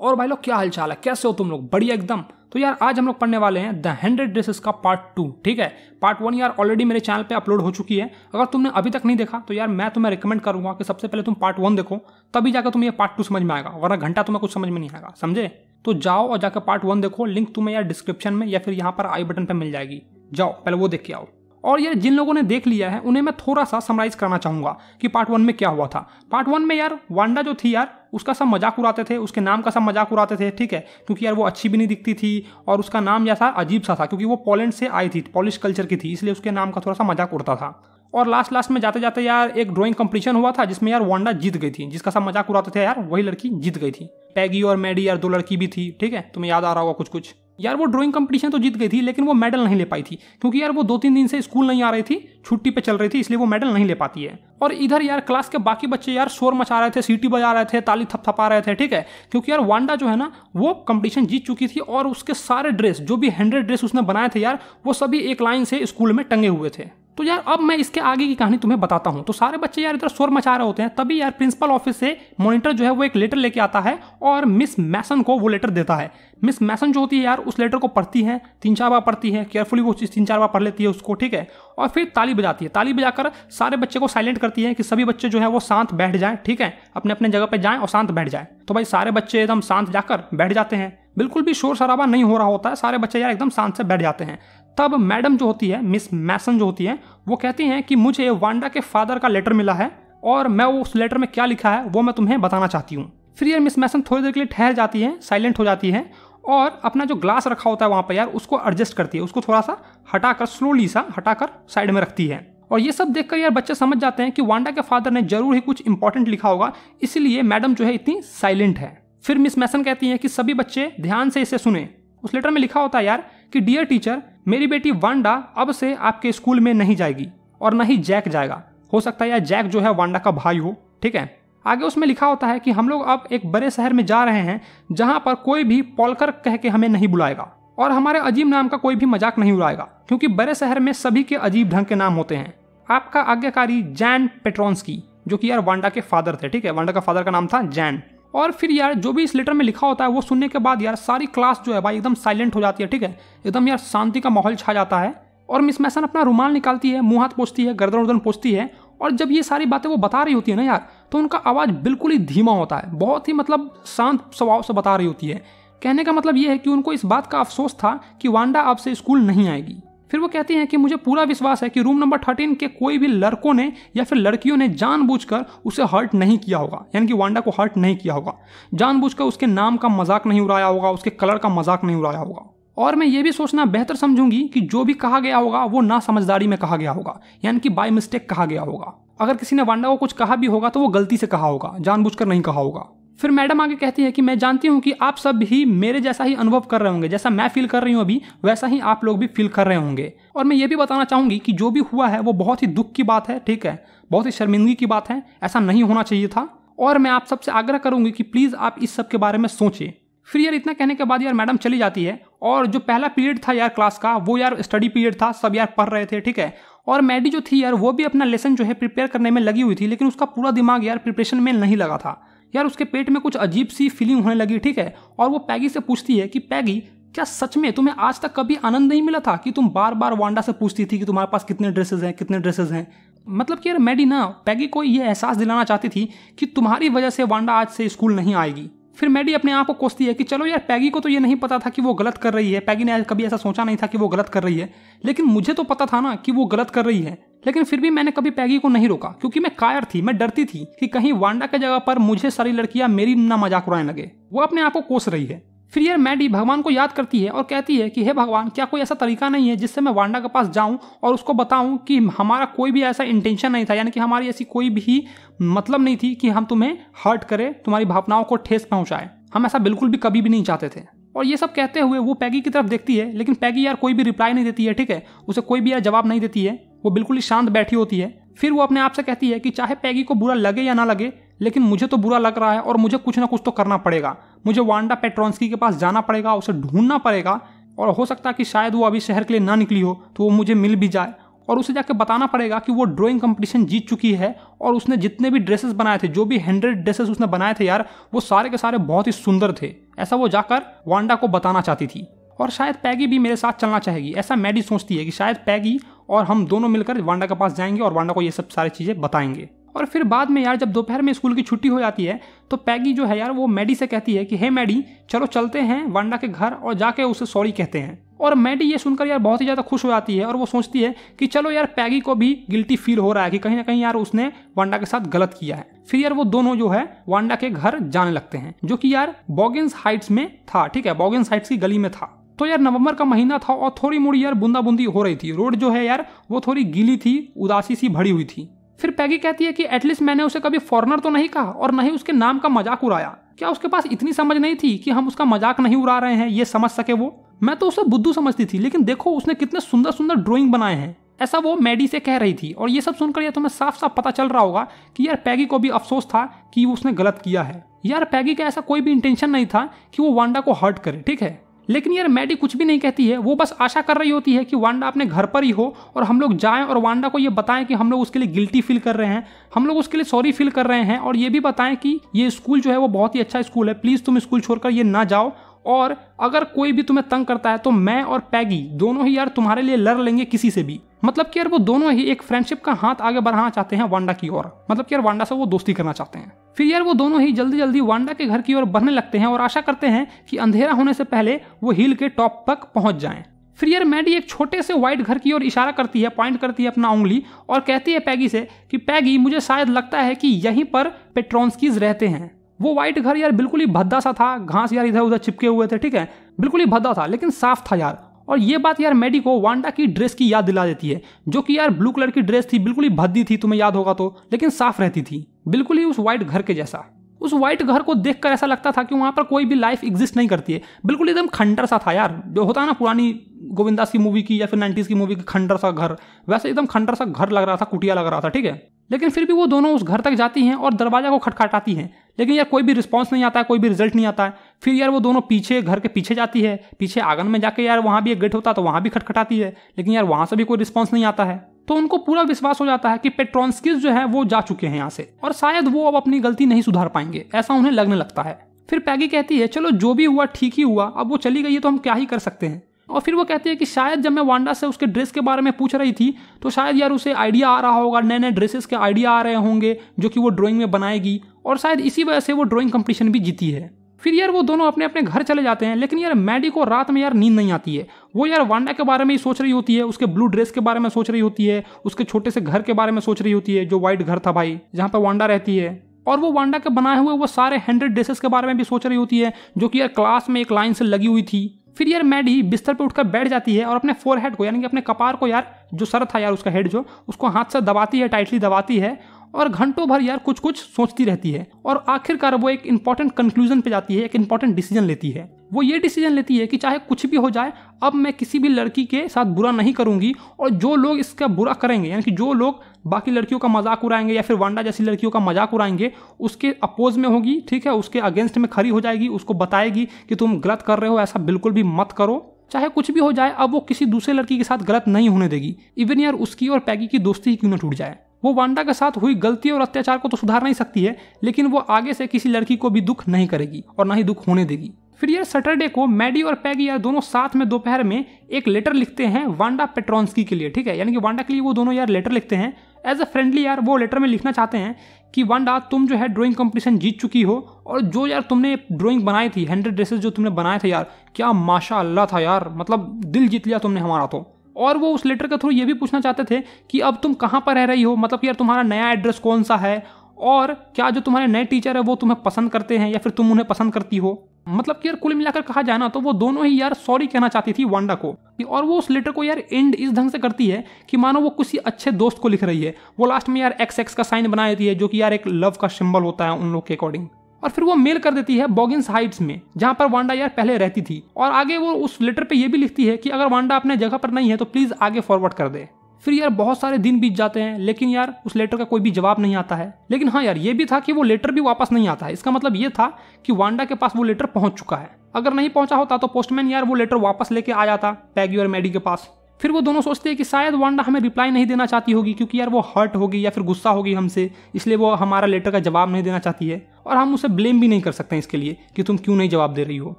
और भाई लोग क्या हाल चाल है, कैसे हो तुम लोग? बढ़िया एकदम। तो यार आज हम लोग पढ़ने वाले हैं द 100 ड्रेसेस का पार्ट 2। ठीक है, पार्ट 1 यार ऑलरेडी मेरे चैनल पे अपलोड हो चुकी है। अगर तुमने अभी तक नहीं देखा तो यार मैं तुम्हें रिकमेंड करूंगा कि सबसे पहले तुम पार्ट 1 देखो, तभी जाकर तुम्हें ये पार्ट 2 समझ में आएगा, वरना घंटा तुम्हें कुछ समझ में नहीं आएगा, समझे? तो जाओ और जाकर पार्ट 1 देखो, लिंक तुम्हें यार डिस्क्रिप्शन में या फिर यहाँ पर आई बटन पर मिल जाएगी। जाओ पहले वो देख के आओ। और यार जिन लोगों ने देख लिया है उन्हें मैं थोड़ा सा समराइज करना चाहूंगा कि पार्ट 1 में क्या हुआ था। पार्ट 1 में यार वांडा जो थी यार उसका सब मजाक उड़ाते थे, उसके नाम का सब मजाक उड़ाते थे। ठीक है, क्योंकि यार वो अच्छी भी नहीं दिखती थी और उसका नाम जैसा अजीब सा था, क्योंकि वो पोलैंड से आई थी, पॉलिश कल्चर की थी, इसलिए उसके नाम का थोड़ा सा मजाक उड़ता था। और लास्ट में जाते जाते यार एक ड्राइंग कंपटीशन हुआ था जिसमें यार वांडा जीत गई थी, जिसका सब मजाक उड़ाते थे यार वही लड़की जीत गई थी। पैगी और मैडी यार 2 लड़की भी थी। ठीक है, तुम्हें याद आ रहा होगा कुछ यार। वो ड्राइंग कंपटीशन तो जीत गई थी लेकिन वो मेडल नहीं ले पाई थी, क्योंकि यार वो 2-3 दिन से स्कूल नहीं आ रही थी, छुट्टी पे चल रही थी, इसलिए वो मेडल नहीं ले पाती है। और इधर यार क्लास के बाकी बच्चे यार शोर मचा रहे थे, सीटी बजा रहे थे, ताली थपथपा रहे थे। ठीक है, क्योंकि यार वांडा जो है ना वो कंपटीशन जीत चुकी थी और उसके सारे ड्रेस, जो भी 100 ड्रेस उसने बनाए थे यार, वो सभी एक लाइन से स्कूल में टंगे हुए थे। तो यार अब मैं इसके आगे की कहानी तुम्हें बताता हूं। तो सारे बच्चे यार इधर शोर मचा रहे होते हैं, तभी यार प्रिंसिपल ऑफिस से मॉनिटर जो है वो एक लेटर लेके आता है और मिस मैसन को वो लेटर देता है। मिस मैसन जो होती है यार उस लेटर को पढ़ती है, 3-4 बार पढ़ती है, केयरफुली वो चीज़ 3-4 बार पढ़ लेती है उसको। ठीक है, और फिर ताली बजाती है, ताली बजाकर सारे बच्चे को साइलेंट करती है कि सभी बच्चे जो है वो शांत बैठ जाएं। ठीक है, अपने अपने जगह पे जाएं और शांत बैठ जाएं। तो भाई सारे बच्चे एकदम शांत जाकर बैठ जाते हैं, बिल्कुल भी शोर शराबा नहीं हो रहा होता है, सारे बच्चे यार एकदम शांत से बैठ जाते हैं। तब मैडम जो होती है, मिस मैसन जो होती है, वो कहती हैं कि मुझे वांडा के फादर का लेटर मिला है और मैं उस लेटर में क्या लिखा है वो मैं तुम्हें बताना चाहती हूँ। फिर यार मिस मैसन थोड़ी देर के लिए ठहर जाती है, साइलेंट हो जाती है और अपना जो ग्लास रखा होता है वहाँ पर यार उसको एडजस्ट करती है, उसको थोड़ा सा हटाकर, स्लोली सा हटाकर साइड में रखती है। और ये सब देखकर यार बच्चे समझ जाते हैं कि वांडा के फादर ने जरूर ही कुछ इंपॉर्टेंट लिखा होगा, इसलिए मैडम जो है इतनी साइलेंट है। फिर मिस मैसन कहती है कि सभी बच्चे ध्यान से इसे सुने। उस लेटर में लिखा होता है यार कि डियर टीचर, मेरी बेटी वांडा अब से आपके स्कूल में नहीं जाएगी और न ही जैक जाएगा। हो सकता है यार जैक जो है वांडा का भाई हो। ठीक है, आगे उसमें लिखा होता है कि हम लोग अब एक बड़े शहर में जा रहे हैं जहां पर कोई भी पॉलकर कह के हमें नहीं बुलाएगा और हमारे अजीब नाम का कोई भी मजाक नहीं उड़ाएगा, क्योंकि बड़े शहर में सभी के अजीब ढंग के नाम होते हैं। आपका आज्ञाकारी जैन पेट्रोन्स्की, जो कि यार वांडा के फादर थे। ठीक है, वांडा का फादर का नाम था जैन। और फिर यार जो भी इस लेटर में लिखा होता है वो सुनने के बाद यार सारी क्लास जो है भाई एकदम साइलेंट हो जाती है। ठीक है, एकदम यार शांति का माहौल छा जाता है। और मिस मैसन अपना रुमाल निकालती है, मुंह हाथ पोंछती है, गर्दन वर्दन पोंछती है, और जब ये सारी बातें वो बता रही होती है ना यार, तो उनका आवाज़ बिल्कुल ही धीमा होता है, बहुत ही मतलब शांत स्वभाव से बता रही होती है। कहने का मतलब ये है कि उनको इस बात का अफसोस था कि वांडा अब से स्कूल नहीं आएगी। फिर वो कहती हैं कि मुझे पूरा विश्वास है कि रूम नंबर 13 के कोई भी लड़कों ने या फिर लड़कियों ने जानबूझकर उसे हर्ट नहीं किया होगा, यानी कि वांडा को हर्ट नहीं किया होगा, जानबूझकर उसके नाम का मजाक नहीं उड़ाया होगा, उसके कलर का मजाक नहीं उड़ाया होगा। और मैं ये भी सोचना बेहतर समझूंगी कि जो भी कहा गया होगा वो ना समझदारी में कहा गया होगा, यानी कि बाय मिस्टेक कहा गया होगा। अगर किसी ने वांडा को कुछ कहा भी होगा तो वो गलती से कहा होगा, जानबूझकर नहीं कहा होगा। फिर मैडम आगे कहती है कि मैं जानती हूँ कि आप सब भी मेरे जैसा ही अनुभव कर रहे होंगे, जैसा मैं फील कर रही हूँ अभी वैसा ही आप लोग भी फील कर रहे होंगे। और मैं ये भी बताना चाहूँगी कि जो भी हुआ है वो बहुत ही दुख की बात है। ठीक है, बहुत ही शर्मिंदगी की बात है, ऐसा नहीं होना चाहिए था। और मैं आप सबसे आग्रह करूँगी कि प्लीज़ आप इस सब के बारे में सोचें। फिर यार इतना कहने के बाद यार मैडम चली जाती है और जो पहला पीरियड था यार क्लास का वो यार स्टडी पीरियड था, सब यार पढ़ रहे थे। ठीक है, और मैडी जो थी यार वो भी अपना लेसन जो है प्रिपेयर करने में लगी हुई थी, लेकिन उसका पूरा दिमाग यार प्रिपरेशन में नहीं लगा था। यार उसके पेट में कुछ अजीब सी फीलिंग होने लगी। ठीक है, और वो पैगी से पूछती है कि पैगी, क्या सच में तुम्हें आज तक कभी आनंद नहीं मिला था कि तुम बार बार वांडा से पूछती थी कि तुम्हारे पास कितने ड्रेसेस हैं, कितने ड्रेसेस हैं? मतलब कि यार मैडी ना पैगी को ये एहसास दिलाना चाहती थी कि तुम्हारी वजह से वांडा आज से स्कूल नहीं आएगी। फिर मैडी अपने आप को कोसती है कि चलो यार पैगी को तो ये नहीं पता था कि वो गलत कर रही है, पैगी ने कभी ऐसा सोचा नहीं था कि वो गलत कर रही है, लेकिन मुझे तो पता था ना कि वो गलत कर रही है। लेकिन फिर भी मैंने कभी पैगी को नहीं रोका, क्योंकि मैं कायर थी, मैं डरती थी कि कहीं वांडा के जगह पर मुझे सारी लड़कियां मेरी ना मजाक उड़ाने लगे। वो अपने आप को कोस रही है। फिर यार मैडी भगवान को याद करती है और कहती है कि हे भगवान, क्या कोई ऐसा तरीका नहीं है जिससे मैं वांडा के पास जाऊं और उसको बताऊं कि हमारा कोई भी ऐसा इंटेंशन नहीं था, यानी कि हमारी ऐसी कोई भी मतलब नहीं थी कि हम तुम्हें हर्ट करें, तुम्हारी भावनाओं को ठेस पहुंचाए, हम ऐसा बिल्कुल भी कभी भी नहीं चाहते थे। और ये सब कहते हुए वो पैगी की तरफ देखती है, लेकिन पैगी यार कोई भी रिप्लाई नहीं देती है। ठीक है, उसे कोई भी यार जवाब नहीं देती है, वो बिल्कुल ही शांत बैठी होती है। फिर वो अपने आप से कहती है कि चाहे पैगी को बुरा लगे या ना लगे, लेकिन मुझे तो बुरा लग रहा है और मुझे कुछ ना कुछ तो करना पड़ेगा। मुझे वांडा पेट्रोन्स्की के पास जाना पड़ेगा, उसे ढूंढना पड़ेगा, और हो सकता है कि शायद वो अभी शहर के लिए ना निकली हो तो वो मुझे मिल भी जाए, और उसे जाके बताना पड़ेगा कि वो ड्राइंग कंपटीशन जीत चुकी है और उसने जितने भी ड्रेसेस बनाए थे, जो भी 100 ड्रेसेस उसने बनाए थे यार, वो सारे के सारे बहुत ही सुंदर थे, ऐसा वो जाकर वांडा को बताना चाहती थी। और शायद पैगी भी मेरे साथ चलना चाहेगी, ऐसा मैडी सोचती है कि शायद पैगी और हम दोनों मिलकर वांडा के पास जाएंगे और वांडा को ये सब सारी चीज़ें बताएंगे। और फिर बाद में यार जब दोपहर में स्कूल की छुट्टी हो जाती है तो पैगी जो है यार वो मैडी से कहती है कि हे मैडी, चलो चलते हैं वांडा के घर और जाके उसे सॉरी कहते हैं। और मैडी ये सुनकर यार बहुत ही ज़्यादा खुश हो जाती है और वो सोचती है कि चलो यार पैगी को भी गिल्टी फील हो रहा है कि कहीं ना कहीं यार उसने वांडा के साथ गलत किया है। फिर यार वो दोनों जो है वांडा के घर जाने लगते हैं, जो कि यार बॉगिन्स हाइट्स में था। ठीक है, बॉगिन्स हाइट्स की गली में था। तो यार नवंबर का महीना था और थोड़ी मोड़ी यार बूंदा बूंदी हो रही थी। रोड जो है यार वो थोड़ी गीली थी, उदासी सी भरी हुई थी। फिर पैगी कहती है कि एटलीस्ट मैंने उसे कभी फॉरेनर तो नहीं कहा और न ही उसके नाम का मजाक उड़ाया। क्या उसके पास इतनी समझ नहीं थी कि हम उसका मजाक नहीं उड़ा रहे हैं, ये समझ सके वो? मैं तो उसे बुद्धू समझती थी, लेकिन देखो उसने कितने सुंदर सुंदर ड्राइंग बनाए हैं, ऐसा वो मैडी से कह रही थी। और ये सब सुनकर यार तुम्हें साफ साफ पता चल रहा होगा कि यार पैगी को भी अफसोस था कि उसने गलत किया है। यार पैगी का ऐसा कोई भी इंटेंशन नहीं था कि वो वांडा को हर्ट करे, ठीक है। लेकिन यार मैडी कुछ भी नहीं कहती है, वो बस आशा कर रही होती है कि वांडा अपने घर पर ही हो और हम लोग जाएं और वांडा को ये बताएं कि हम लोग उसके लिए गिल्टी फील कर रहे हैं, हम लोग उसके लिए सॉरी फील कर रहे हैं, और ये भी बताएं कि ये स्कूल जो है वो बहुत ही अच्छा स्कूल है, प्लीज़ तुम स्कूल छोड़कर ये ना जाओ, और अगर कोई भी तुम्हें तंग करता है तो मैं और पैगी दोनों ही यार तुम्हारे लिए लड़ लेंगे किसी से भी। मतलब कि यार वो दोनों ही एक फ्रेंडशिप का हाथ आगे बढ़ाना चाहते हैं वांडा की ओर, मतलब कि यार वांडा से वो दोस्ती करना चाहते हैं। फिर यार वो दोनों ही जल्दी जल्दी वांडा के घर की ओर बढ़ने लगते हैं और आशा करते हैं कि अंधेरा होने से पहले वो हिल के टॉप तक पहुंच जाएं। फिर यार मैडी एक छोटे से व्हाइट घर की ओर इशारा करती है, पॉइंट करती है अपना उंगली और कहती है पैगी से कि पैगी, मुझे शायद लगता है कि यहीं पर पेट्रोन्स्कीज रहते हैं। वो व्हाइट घर यार बिल्कुल ही भद्दा सा था, घास यार इधर उधर चिपके हुए थे, ठीक है, बिल्कुल ही भद्दा था लेकिन साफ था यार। और ये बात यार मैडी को वांडा की ड्रेस की याद दिला देती है, जो कि यार ब्लू कलर की ड्रेस थी, बिल्कुल ही भद्दी थी, तुम्हें याद होगा तो, लेकिन साफ रहती थी, बिल्कुल ही उस व्हाइट घर के जैसा। उस व्हाइट घर को देखकर ऐसा लगता था कि वहां पर कोई भी लाइफ एग्जिस्ट नहीं करती है, बिल्कुल एकदम खंडर सा था यार, जो होता है ना पुरानी गोविंदास की मूवी की या फिर 90s की मूवी की खंडर सा घर, वैसे एकदम खंडर सा घर लग रहा था, कुटिया लग रहा था, ठीक है। लेकिन फिर भी वो दोनों उस घर तक जाती हैं और दरवाजा को खटखटाती हैं, लेकिन यार कोई भी रिस्पांस नहीं आता है, कोई भी रिजल्ट नहीं आता है। फिर यार वो दोनों पीछे घर के पीछे जाती है, पीछे आंगन में जाके यार वहां भी एक गेट होता है तो वहां भी खटखटाती है, लेकिन यार वहां से भी कोई रिस्पांस नहीं आता है। तो उनको पूरा विश्वास हो जाता है कि पेट्रोन्स्कीज जो है वो जा चुके हैं यहाँ से और शायद वो अब अपनी गलती नहीं सुधार पाएंगे, ऐसा उन्हें लगने लगता है। फिर पैगी कहती है चलो जो भी हुआ ठीक ही हुआ, अब वो चली गई है तो हम क्या ही कर सकते हैं। और फिर वो कहती है कि शायद जब मैं वांडा से उसके ड्रेस के बारे में पूछ रही थी तो शायद यार उसे आइडिया आ रहा होगा, नए नए ड्रेसेस के आइडिया आ रहे होंगे जो कि वो ड्राइंग में बनाएगी, और शायद इसी वजह से वो ड्राइंग कंपटीशन भी जीती है। फिर यार वो दोनों अपने अपने घर चले जाते हैं, लेकिन यार मैडी को रात में यार नींद नहीं आती है। वो यार वांडा के बारे में ही सोच रही होती है, उसके ब्लू ड्रेस के बारे में सोच रही होती है, उसके छोटे से घर के बारे में सोच रही होती है, जो व्हाइट घर था भाई जहाँ पर वांडा रहती है, और वो वांडा के बनाए हुए वो सारे 100 ड्रेसेस के बारे में भी सोच रही होती है, जो कि यार क्लास में एक लाइन से लगी हुई थी। फिर यार मैडी बिस्तर पे उठकर बैठ जाती है और अपने फोरहेड को, यानी कि अपने कपार को यार, जो सर था यार उसका हेड जो, उसको हाथ से दबाती है, टाइटली दबाती है और घंटों भर यार कुछ कुछ सोचती रहती है। और आखिरकार वो एक इंपॉर्टेंट कंक्लूजन पे जाती है, एक इंपॉर्टेंट डिसीजन लेती है। वो ये डिसीजन लेती है कि चाहे कुछ भी हो जाए, अब मैं किसी भी लड़की के साथ बुरा नहीं करूंगी, और जो लोग इसका बुरा करेंगे, यानी कि जो लोग बाकी लड़कियों का मजाक उड़ाएंगे या फिर वांडा जैसी लड़कियों का मजाक उड़ाएंगे, उसके अपोज में होगी, ठीक है, उसके अगेंस्ट में खड़ी हो जाएगी, उसको बताएगी कि तुम गलत कर रहे हो, ऐसा बिल्कुल भी मत करो, चाहे कुछ भी हो जाए। अब वो किसी दूसरे लड़की के साथ गलत नहीं होने देगी, इवन यार उसकी और पैगी की दोस्ती ही क्यों न टूट जाए। वो वांडा के साथ हुई गलती और अत्याचार को तो सुधार नहीं सकती है, लेकिन वो आगे से किसी लड़की को भी दुख नहीं करेगी और ना ही दुख होने देगी। फिर यार सैटरडे को मैडी और पैगी यार दोनों साथ में दोपहर में एक लेटर लिखते हैं वांडा पेट्रोन्स्की के लिए, ठीक है, यानी कि वांडा के लिए वो दोनों यार लेटर लिखते हैं एज अ फ्रेंडली। यार वो लेटर में लिखना चाहते हैं कि वांडा, तुम जो है ड्राइंग कंपटीशन जीत चुकी हो, और जो यार तुमने ड्राइंग बनाई थी, 100 ड्रेसेस जो तुमने बनाए थे यार, क्या माशाअल्लाह था यार, मतलब दिल जीत लिया तुमने हमारा तो। और वो उस लेटर के थ्रू ये भी पूछना चाहते थे कि अब तुम कहाँ पर रह रही हो, मतलब यार तुम्हारा नया एड्रेस कौन सा है, और क्या जो तुम्हारे नए टीचर है वो तुम्हें पसंद करते हैं या फिर तुम उन्हें पसंद करती हो। मतलब कि यार कुल मिलाकर कहा जाए ना तो वो दोनों ही यार सॉरी कहना चाहती थी वांडा को। और वो उस लेटर को यार एंड इस ढंग से करती है कि मानो वो किसी अच्छे दोस्त को लिख रही है। वो लास्ट में यार XX का साइन बना देती है, जो कि यार एक लव का सिंबल होता है उन लोग के अकॉर्डिंग। और फिर वो मेल कर देती है बॉगिन्स हाइट्स में, जहां पर वांडा यार पहले रहती थी। और आगे वो उस लेटर पे ये भी लिखती है कि अगर वांडा अपने जगह पर नहीं है तो प्लीज आगे फॉरवर्ड कर दे। फिर यार बहुत सारे दिन बीत जाते हैं, लेकिन यार उस लेटर का कोई भी जवाब नहीं आता है। लेकिन हाँ यार ये भी था कि वो लेटर भी वापस नहीं आता है। इसका मतलब ये था कि वांडा के पास वो लेटर पहुंच चुका है। अगर नहीं पहुंचा होता तो पोस्टमैन यार वो लेटर वापस लेके आ जाता पैगी और मैडी के पास। फिर वो दोनों सोचते हैं कि शायद वांडा हमें रिप्लाई नहीं देना चाहती होगी क्योंकि यार वो हर्ट होगी या फिर गुस्सा होगी हमसे, इसलिए वो हमारा लेटर का जवाब नहीं देना चाहती है। और हम उसे ब्लेम भी नहीं कर सकते इसके लिए कि तुम क्यों नहीं जवाब दे रही हो,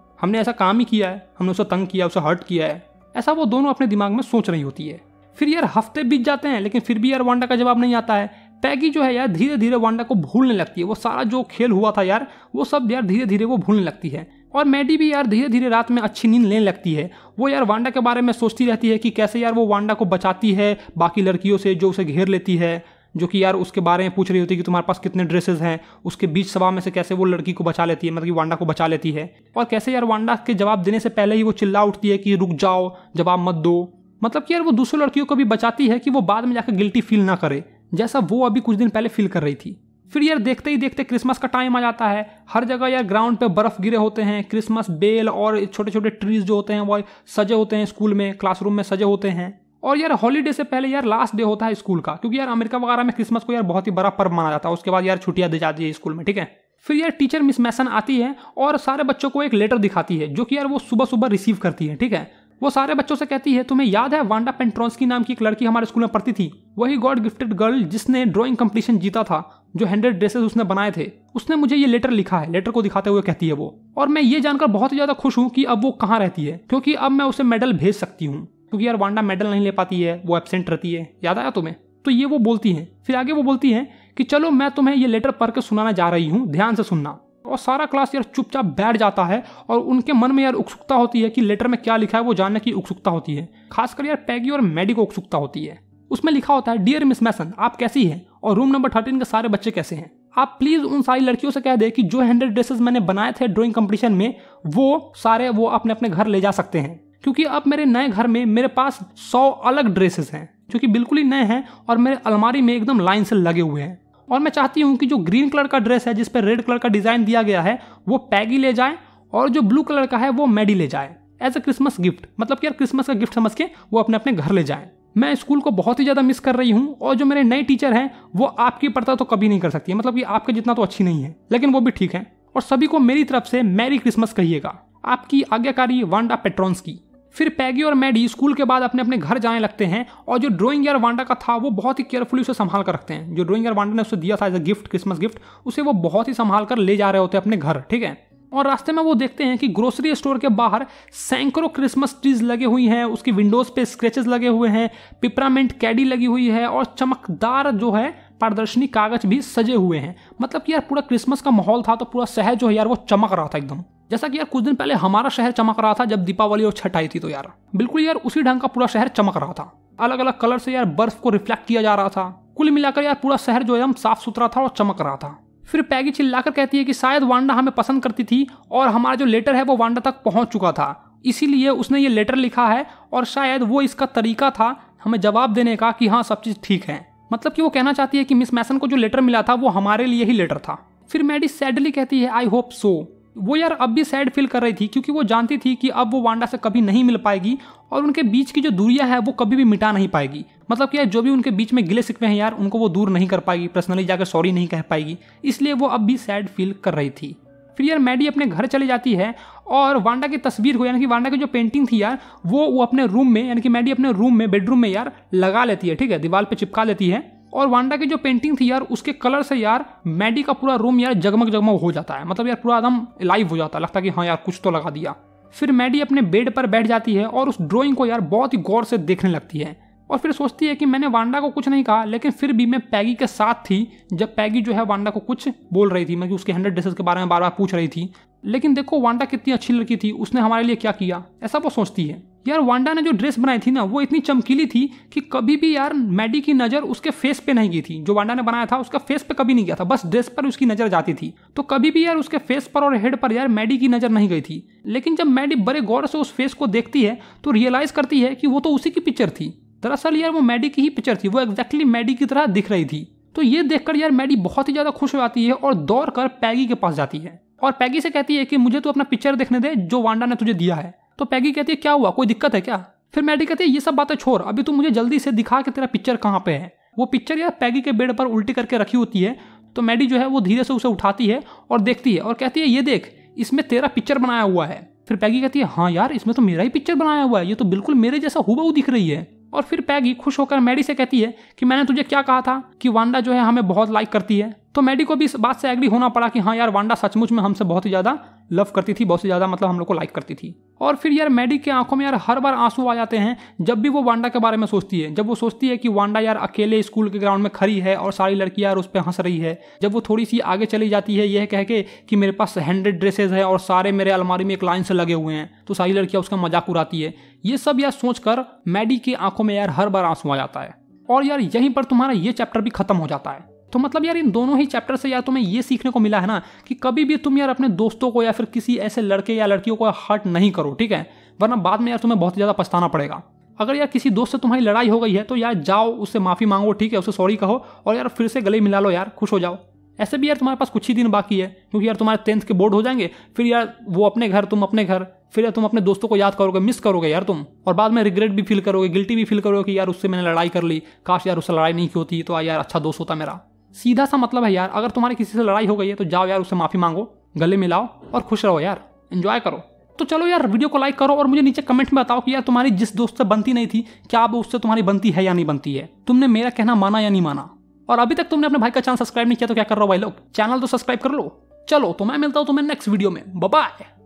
हमने ऐसा काम ही किया है, हमने उसे तंग किया, उसे हर्ट किया है, ऐसा वो दोनों अपने दिमाग में सोच रही होती है। फिर यार हफ्ते बीत जाते हैं लेकिन फिर भी यार वांडा का जवाब नहीं आता है। पैगी जो है यार धीरे धीरे वांडा को भूलने लगती है, वो सारा जो खेल हुआ था यार वो सब यार धीरे धीरे वो भूलने लगती है। और मैडी भी यार धीरे धीरे रात में अच्छी नींद लेने लगती है। वो यार वांडा के बारे में सोचती रहती है कि कैसे यार वो वांडा को बचाती है बाकी लड़कियों से जो उसे घेर लेती है, जो कि यार उसके बारे में पूछ रही होती है कि तुम्हारे पास कितने ड्रेसेस हैं, उसके बीच सभा में से कैसे वो लड़की को बचा लेती है, मतलब कि वांडा को बचा लेती है। और कैसे यार वांडा के जवाब देने से पहले ही वो चिल्ला उठती है कि रुक जाओ, जवाब मत दो। मतलब कि यार वो दूसरी लड़कियों को भी बचाती है कि वो बाद में जाकर गिल्टी फील ना करे, जैसा वो अभी कुछ दिन पहले फील कर रही थी। फिर यार देखते ही देखते क्रिसमस का टाइम आ जाता है। हर जगह यार ग्राउंड पे बर्फ गिरे होते हैं, क्रिसमस बेल और छोटे छोटे ट्रीज जो होते हैं वो सजे होते हैं, स्कूल में क्लासरूम में सजे होते हैं। और यार हॉलीडे से पहले यार लास्ट डे होता है स्कूल का, क्योंकि यार अमेरिका वगैरह में क्रिसमस को यार बहुत ही बड़ा पर्व माना जाता है। उसके बाद यार छुट्टियां दी जाती है स्कूल में, ठीक है। फिर यार टीचर मिस मैसन आती है और सारे बच्चों को एक लेटर दिखाती है जो कि यार वो सुबह सुबह रिसीव करती है, ठीक है। वो सारे बच्चों से कहती है तुम्हें याद है वांडा पेंट्रोंस्की नाम की एक लड़की हमारे स्कूल में पढ़ती थी, वही गॉड गिफ्टेड गर्ल जिसने ड्राइंग कंपटीशन जीता था, जो 100 ड्रेसेस उसने बनाए थे, उसने मुझे ये लेटर लिखा है। लेटर को दिखाते हुए कहती है वो, और मैं ये जानकर बहुत ही ज्यादा खुश हूँ कि अब वो कहाँ रहती है, क्योंकि अब मैं उसे मेडल भेज सकती हूँ, क्योंकि यार वांडा मेडल नहीं ले पाती है, वो एब्सेंट रहती है, याद आया तुम्हें। तो ये वो बोलती है। फिर आगे वो बोलती है कि चलो मैं तुम्हें ये लेटर पढ़ के सुनाना जा रही हूँ, ध्यान से सुनना। और सारा क्लास यार चुपचाप बैठ जाता है और उनके मन में यार उत्सुकता होती है कि लेटर में क्या लिखा है वो जानने की उत्सुकता होती है। खासकर यार पैगी और मैडी को उत्सुकता होती है। उसमें लिखा होता है, डियर मिस मैसन, आप कैसी हैं और रूम नंबर 13 के सारे बच्चे कैसे हैं। आप प्लीज उन सारी लड़कियों से कह दे कि जो 100 ड्रेसेस मैंने बनाए थे ड्राइंग कंपटीशन में वो सारे वो अपने अपने घर ले जा सकते हैं, क्योंकि अब मेरे नए घर में मेरे पास 100 अलग ड्रेसेस हैं जो कि बिल्कुल ही नए हैं और मेरे अलमारी में एकदम लाइन से लगे हुए हैं। और मैं चाहती हूँ कि जो ग्रीन कलर का ड्रेस है जिस पर रेड कलर का डिजाइन दिया गया है वो पैगी ले जाए और जो ब्लू कलर का है वो मैडी ले जाए एज अ क्रिसमस गिफ्ट, मतलब कि यार क्रिसमस का गिफ्ट समझ के वो अपने अपने घर ले जाए। मैं स्कूल को बहुत ही ज्यादा मिस कर रही हूँ और जो मेरे नए टीचर हैं वो आपकी पढ़ता तो कभी नहीं कर सकती है, मतलब कि आपके जितना तो अच्छी नहीं है, लेकिन वो भी ठीक है। और सभी को मेरी तरफ से मैरी क्रिसमस कहिएगा। आपकी आज्ञाकारी वांडा पेट्रोंस्की। फिर पैगी और मैडी स्कूल के बाद अपने अपने घर जाने लगते हैं और जो ड्राइंग यार वांडा का था वो बहुत ही केयरफुली उसे संभाल कर रखते हैं। जो ड्राइंग यार वांडा ने उसे दिया था as a gift, Christmas gift, उसे वो बहुत ही संभाल कर ले जा रहे होते हैं अपने घर, ठीक है। और रास्ते में वो देखते हैं कि ग्रोसरी स्टोर के बाहर सैकड़ों क्रिसमस ट्रीज लगे हुई हैं, उसकी विंडोज पे स्क्रेचेस लगे हुए हैं, पिपरामेंट कैडी लगी हुई है और चमकदार जो है पारदर्शी कागज भी सजे हुए हैं। मतलब कि यार पूरा क्रिसमस का माहौल था, तो पूरा शहर जो है यार वो चमक रहा था एकदम, जैसा कि यार कुछ दिन पहले हमारा शहर चमक रहा था जब दीपावली और छठ आई थी। तो यार बिल्कुल यार उसी ढंग का पूरा शहर चमक रहा था। अलग अलग कलर से यार बर्फ को रिफ्लेक्ट किया जा रहा था। कुल मिलाकर यार पूरा शहर जो है साफ सुथरा था और चमक रहा था। फिर पैगी चिल्लाकर कहती है कि शायद वांडा हमें पसंद करती थी और हमारा जो लेटर है वो वांडा तक पहुंच चुका था, इसीलिए उसने ये लेटर लिखा है और शायद वो इसका तरीका था हमें जवाब देने का कि हाँ सब चीज ठीक है। मतलब कि वो कहना चाहती है कि मिस मैसन को जो लेटर मिला था वो हमारे लिए ही लेटर था। फिर मैडी सैडली कहती है आई होप सो। वो यार अब भी सैड फील कर रही थी क्योंकि वो जानती थी कि अब वो वांडा से कभी नहीं मिल पाएगी और उनके बीच की जो दूरियां है वो कभी भी मिटा नहीं पाएगी। मतलब कि यार जो भी उनके बीच में गिले शिकवे हैं यार उनको वो दूर नहीं कर पाएगी, पर्सनली जाकर सॉरी नहीं कह पाएगी, इसलिए वो अब भी सैड फील कर रही थी। फिर यार मैडी अपने घर चली जाती है और वांडा की तस्वीर को, यानी कि वांडा की जो पेंटिंग थी यार वो अपने रूम में, यानी कि मैडी अपने रूम में, बेडरूम में यार लगा लेती है, ठीक है, दीवार पे चिपका लेती है। और वांडा की जो पेंटिंग थी यार उसके कलर से यार मैडी का पूरा रूम यार जगमग जगमग हो जाता है, मतलब यार पूरा एकदम लाइव हो जाता है, लगता है कि हाँ यार कुछ तो लगा दिया। फिर मैडी अपने बेड पर बैठ जाती है और उस ड्राइंग को यार बहुत ही गौर से देखने लगती है और फिर सोचती है कि मैंने वांडा को कुछ नहीं कहा, लेकिन फिर भी मैं पैगी के साथ थी जब पैगी जो है वांडा को कुछ बोल रही थी, मतलब उसके 100 ड्रेसेस के बारे में बार बार पूछ रही थी। लेकिन देखो वांडा कितनी अच्छी लड़की थी, उसने हमारे लिए क्या किया, ऐसा वो सोचती है। यार वांडा ने जो ड्रेस बनाई थी ना वो इतनी चमकीली थी कि कभी भी यार मैडी की नजर उसके फेस पे नहीं गई थी। जो वांडा ने बनाया था उसका फेस पे कभी नहीं गया था, बस ड्रेस पर उसकी नजर जाती थी। तो कभी भी यार उसके फेस पर और हेड पर यार मैडी की नजर नहीं गई थी। लेकिन जब मैडी बड़े गौर से उस फेस को देखती है तो रियलाइज करती है कि वो तो उसी की पिक्चर थी। दरअसल यार वो मैडी की ही पिक्चर थी, वो एग्जैक्टली मैडी की तरह दिख रही थी। तो ये देखकर यार मैडी बहुत ही ज्यादा खुश हो जाती है और दौड़ कर पैगी के पास जाती है और पैगी से कहती है कि मुझे तो अपना पिक्चर देखने दे जो वांडा ने तुझे दिया है। तो पैगी कहती है क्या हुआ, कोई दिक्कत है क्या। फिर मैडी कहती है ये सब बातें छोड़, अभी तू मुझे जल्दी से दिखा कि तेरा पिक्चर कहाँ पे है। वो पिक्चर यार पैगी के बेड पर उल्टी करके रखी होती है। तो मैडी जो है वो धीरे से उसे उठाती है और देखती है और कहती है ये देख, इसमें तेरा पिक्चर बनाया हुआ है। फिर पैगी कहती है हाँ यार इसमें तो मेरा ही पिक्चर बनाया हुआ है, ये तो बिल्कुल मेरे जैसा हूबहू दिख रही है। और फिर पैगी खुश होकर मैडी से कहती है कि मैंने तुझे क्या कहा था कि वांडा जो है हमें बहुत लाइक करती है। तो मैडी को भी इस बात से एग्री होना पड़ा कि हाँ यार वांडा सचमुच में हमसे बहुत ही ज़्यादा लव करती थी, बहुत ही ज़्यादा मतलब हम लोग को लाइक करती थी। और फिर यार मैडी के आंखों में यार हर बार आंसू आ जाते हैं जब भी वो वांडा के बारे में सोचती है। जब वो सोचती है कि वांडा यार अकेले स्कूल के ग्राउंड में खड़ी है और सारी लड़कियां यार उस पर हंस रही है। जब वो थोड़ी सी आगे चली जाती है यह कह के कि मेरे पास 100 ड्रेसेस है और सारे मेरे अलमारी में एक लाइन से लगे हुए हैं, तो सारी लड़कियां उसका मजाक उड़ाती है। ये सब यार सोचकर मैडी की आंखों में यार हर बार आंसू आ जाता है। और यार यहीं पर तुम्हारा ये चैप्टर भी खत्म हो जाता है। तो मतलब यार इन दोनों ही चैप्टर से यार तुम्हें ये सीखने को मिला है ना कि कभी भी तुम यार अपने दोस्तों को या फिर किसी ऐसे लड़के या लड़कियों को हर्ट नहीं करो, ठीक है, वरना बाद में यार तुम्हें बहुत ज़्यादा पछताना पड़ेगा। अगर यार किसी दोस्त से तुम्हारी लड़ाई हो गई है तो यार जाओ उससे माफ़ी मांगो, ठीक है, उसे सॉरी कहो और यार फिर से गले मिला लो यार, खुश हो जाओ। ऐसे भी यार तुम्हारे पास कुछ ही दिन बाकी है क्योंकि यार तुम्हारे 10th के बोर्ड हो जाएंगे, फिर यार वो अपने घर तुम अपने घर, फिर यार तुम अपने दोस्तों को याद करोगे, मिस करोगे यार तुम, और बाद में रिग्रेट भी फील करोगे, गिल्टी भी फील करोगे कि यार उससे मैंने लड़ाई कर ली, काश यार उससे लड़ाई नहीं की होती तो यार अच्छा दोस्त होता मेरा। सीधा सा मतलब है यार अगर तुम्हारी किसी से लड़ाई हो गई है तो जाओ यार उससे माफ़ी मांगो, गले मिलाओ और खुश रहो यार, एंजॉय करो। तो चलो यार वीडियो को लाइक करो और मुझे नीचे कमेंट में बताओ कि यार तुम्हारी जिस दोस्त से बनती नहीं थी क्या अब उससे तुम्हारी बनती है या नहीं बनती है, तुमने मेरा कहना माना या नहीं माना। और अभी तक तुमने अपने भाई का चैनल सब्सक्राइब नहीं किया तो क्या कर रहे हो भाई लोग, चैनल तो सब्सक्राइब कर लो। चलो तो मैं मिलता हूं तुम्हें नेक्स्ट वीडियो में, बाय बाय।